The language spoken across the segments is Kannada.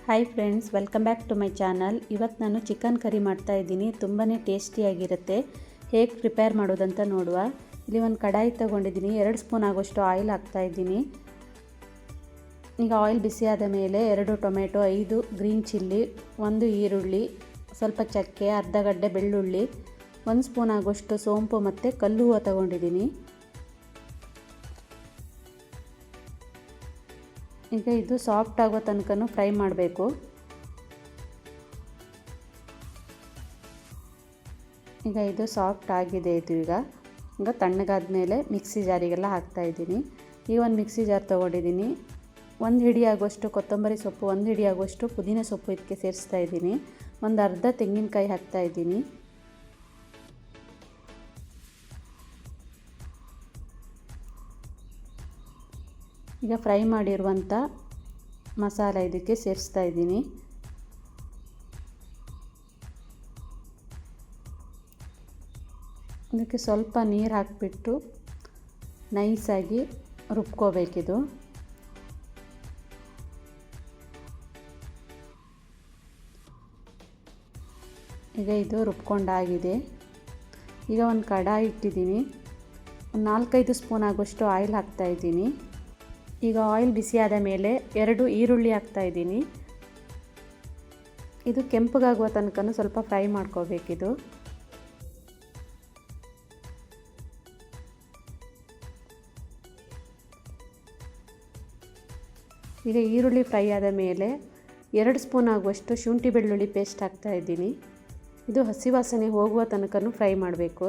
Hi friends, welcome back to my channel. ಇವತ್ತು ನಾನು ಚಿಕನ್ ಕರಿ ಮಾಡ್ತಾ ಇದ್ದೀನಿ. ತುಂಬಾ ಟೇಸ್ಟಿಯಾಗಿರುತ್ತೆ. ಹೇಗೆ ಪ್ರಿಪೇರ್ ಮಾಡೋದಂತ ನೋಡುವ. ಇಲ್ಲಿ ಒಂದು ಕಡಾಯಿ ತೊಗೊಂಡಿದ್ದೀನಿ. 2 ಸ್ಪೂನ್ ಆಗೋಷ್ಟು ಆಯಿಲ್ ಹಾಕ್ತಾ ಇದ್ದೀನಿ. ಈಗ ಆಯಿಲ್ ಬಿಸಿಯಾದ ಮೇಲೆ 2 ಟೊಮೆಟೊ, 5 ಗ್ರೀನ್ ಚಿಲ್ಲಿ, 1 ಈರುಳ್ಳಿ, ಸ್ವಲ್ಪ ಚಕ್ಕೆ, ಅರ್ಧ ಗಡ್ಡೆ ಬೆಳ್ಳುಳ್ಳಿ, 1 ಸ್ಪೂನ್ ಆಗೋಷ್ಟು ಸೋಂಪು ಮತ್ತು ಕಲ್ಲು ಹೂವು ತೊಗೊಂಡಿದ್ದೀನಿ. ಈಗ ಇದು ಸಾಫ್ಟ್ ಆಗೋ ತನಕ ಫ್ರೈ ಮಾಡಬೇಕು. ಈಗ ಇದು ಸಾಫ್ಟ್ ಆಗಿದೆ. ಈಗ ತಣ್ಣಗಾದ ಮೇಲೆ ಮಿಕ್ಸಿ ಜಾರಿಗೆಲ್ಲ ಹಾಕ್ತಾ ಇದ್ದೀನಿ. ಈಗ ಒಂದು ಮಿಕ್ಸಿ ಜಾರ್ ತೊಗೊಂಡಿದ್ದೀನಿ. 1 ಹಿಡಿ ಆಗೋಷ್ಟು ಕೊತ್ತಂಬರಿ ಸೊಪ್ಪು, 1 ಹಿಡಿ ಆಗೋಷ್ಟು ಪುದೀನ ಸೊಪ್ಪು ಇದಕ್ಕೆ ಸೇರಿಸ್ತಾ ಇದ್ದೀನಿ. ಒಂದು ಅರ್ಧ ತೆಂಗಿನಕಾಯಿ ಹಾಕ್ತಾ ಇದ್ದೀನಿ. ಈಗ ಫ್ರೈ ಮಾಡಿರುವಂಥ ಮಸಾಲ ಇದಕ್ಕೆ ಸೇರಿಸ್ತಾ ಇದ್ದೀನಿ. ಇದಕ್ಕೆ ಸ್ವಲ್ಪ ನೀರು ಹಾಕಿಬಿಟ್ಟು ನೈಸಾಗಿ ರುಬ್ಕೋಬೇಕಿದು. ಈಗ ಇದು ರುಬ್ಕೊಂಡಾಗಿದೆ. ಈಗ ಒಂದು ಕಡಾಯಿ ಇಟ್ಟಿದ್ದೀನಿ. ಒಂದು 4-5 ಸ್ಪೂನ್ ಆಗೋಷ್ಟು ಆಯಿಲ್ ಹಾಕ್ತಾ ಇದ್ದೀನಿ. ಈಗ ಆಯಿಲ್ ಬಿಸಿಯಾದ ಮೇಲೆ 2 ಈರುಳ್ಳಿ ಹಾಕ್ತಾ ಇದ್ದೀನಿ. ಇದು ಕೆಂಪಗಾಗುವ ತನಕ ಸ್ವಲ್ಪ ಫ್ರೈ ಮಾಡ್ಕೋಬೇಕಿದು. ಈಗ ಈರುಳ್ಳಿ ಫ್ರೈ ಆದ ಮೇಲೆ 2 ಸ್ಪೂನ್ ಆಗುವಷ್ಟು ಶುಂಠಿ ಬೆಳ್ಳುಳ್ಳಿ ಪೇಸ್ಟ್ ಹಾಕ್ತಾ ಇದ್ದೀನಿ. ಇದು ಹಸಿ ವಾಸನೆ ಹೋಗುವ ತನಕ ಫ್ರೈ ಮಾಡಬೇಕು.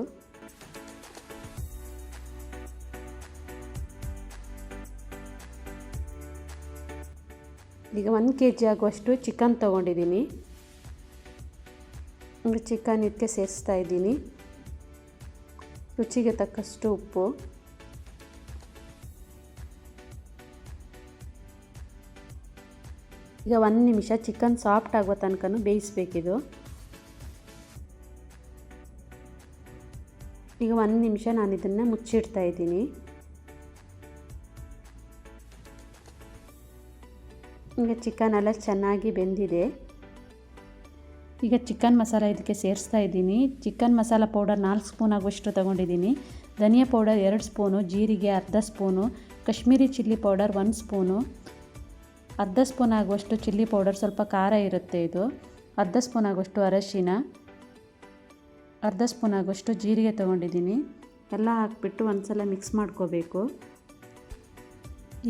ಈಗ 1 kg ಆಗುವಷ್ಟು ಚಿಕನ್ ತೊಗೊಂಡಿದ್ದೀನಿ. ಚಿಕನ್ ಇದಕ್ಕೆ ಸೇರಿಸ್ತಾ ಇದ್ದೀನಿ. ರುಚಿಗೆ ತಕ್ಕಷ್ಟು ಉಪ್ಪು. ಈಗ 1 ನಿಮಿಷ ಚಿಕನ್ ಸಾಫ್ಟ್ ಆಗುವ ತನಕ ಬೇಯಿಸಬೇಕಿದು. ಈಗ 1 ನಿಮಿಷ ನಾನು ಇದನ್ನು ಮುಚ್ಚಿಡ್ತಾ ಇದ್ದೀನಿ. ಈಗ ಚಿಕನ್ ಎಲ್ಲ ಚೆನ್ನಾಗಿ ಬೆಂದಿದೆ. ಈಗ ಚಿಕನ್ ಮಸಾಲ ಇದಕ್ಕೆ ಸೇರಿಸ್ತಾ ಇದ್ದೀನಿ. ಚಿಕನ್ ಮಸಾಲ ಪೌಡರ್ 4 ಸ್ಪೂನ್ ಆಗುವಷ್ಟು ತೊಗೊಂಡಿದ್ದೀನಿ. ಧನಿಯಾ ಪೌಡರ್ 2 ಸ್ಪೂನು, ಜೀರಿಗೆ ಅರ್ಧ spoon, Kashmiri chilli powder 1 spoon, ಅರ್ಧ ಸ್ಪೂನ್ ಆಗುವಷ್ಟು ಚಿಲ್ಲಿ ಪೌಡರ್, ಸ್ವಲ್ಪ ಖಾರ ಇರುತ್ತೆ ಇದು, ಅರ್ಧ ಸ್ಪೂನ್ ಆಗುವಷ್ಟು ಅರಶಿನ, ಅರ್ಧ ಸ್ಪೂನ್ ಆಗುವಷ್ಟು ಜೀರಿಗೆ ತೊಗೊಂಡಿದ್ದೀನಿ. ಎಲ್ಲ ಹಾಕಿಬಿಟ್ಟು ಒಂದು ಸಲ ಮಿಕ್ಸ್ ಮಾಡ್ಕೋಬೇಕು.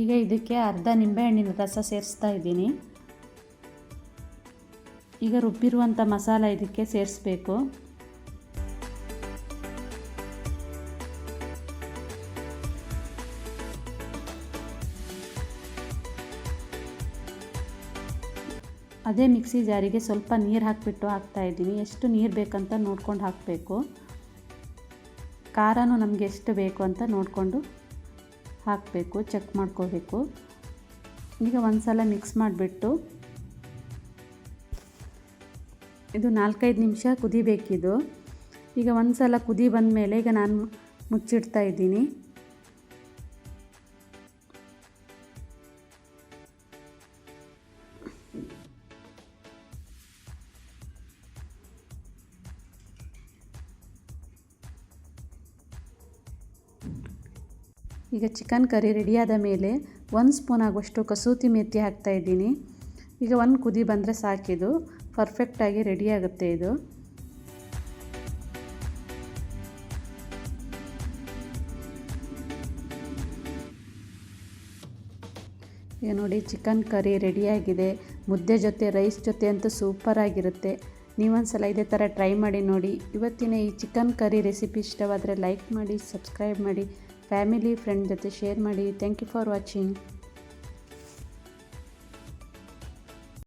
ಈಗ ಇದಕ್ಕೆ ಅರ್ಧ ನಿಂಬೆಹಣ್ಣಿನ ರಸ ಸೇರಿಸ್ತಾ ಇದ್ದೀನಿ. ಈಗ ರುಬ್ಬಿರುವಂಥ ಮಸಾಲ ಇದಕ್ಕೆ ಸೇರಿಸ್ಬೇಕು. ಅದೇ ಮಿಕ್ಸಿ ಜಾರಿಗೆ ಸ್ವಲ್ಪ ನೀರು ಹಾಕಿಬಿಟ್ಟು ಹಾಕ್ತಾ ಇದ್ದೀನಿ. ಎಷ್ಟು ನೀರು ಬೇಕಂತ ನೋಡ್ಕೊಂಡು ಹಾಕಬೇಕು. ಖಾರನೂ ನಮಗೆ ಎಷ್ಟು ಬೇಕು ಅಂತ ನೋಡಿಕೊಂಡು ಹಾಕಬೇಕು, ಚೆಕ್ ಮಾಡ್ಕೋಬೇಕು. ಈಗ ಒಂದು ಸಲ ಮಿಕ್ಸ್ ಮಾಡಿಬಿಟ್ಟು ಇದು 4-5 ನಿಮಿಷ ಕುದಿಬೇಕಿದು. ಈಗ ಒಂದು ಸಲ ಕುದಿ ಬಂದ ಮೇಲೆ ಈಗ ನಾನು ಮುಚ್ಚಿಡ್ತಾ ಇದ್ದೀನಿ. ಈಗ ಚಿಕನ್ ಕರಿ ರೆಡಿಯಾದ ಮೇಲೆ 1 ಸ್ಪೂನ್ ಆಗುವಷ್ಟು ಕಸೂತಿ ಮೆಥಿ ಹಾಕ್ತಾ ಇದ್ದೀನಿ. ಈಗ 1 ಕುದಿ ಬಂದರೆ ಸಾಕಿದು, ಪರ್ಫೆಕ್ಟಾಗಿ ರೆಡಿಯಾಗುತ್ತೆ ಇದು. ಈಗ ನೋಡಿ, ಚಿಕನ್ ಕರಿ ರೆಡಿಯಾಗಿದೆ. ಮುದ್ದೆ ಜೊತೆ, ರೈಸ್ ಜೊತೆ ಅಂತೂ ಸೂಪರಾಗಿರುತ್ತೆ. ನೀವೊಂದು ಸಲ ಇದೇ ಥರ ಟ್ರೈ ಮಾಡಿ ನೋಡಿ. ಇವತ್ತಿನ ಈ ಚಿಕನ್ ಕರಿ ರೆಸಿಪಿ ಇಷ್ಟವಾದರೆ ಲೈಕ್ ಮಾಡಿ, ಸಬ್ಸ್ಕ್ರೈಬ್ ಮಾಡಿ, ಫ್ಯಾಮಿಲಿ ಫ್ರೆಂಡ್ ಜೊತೆ ಶೇರ್ ಮಾಡಿ. Thank you for watching.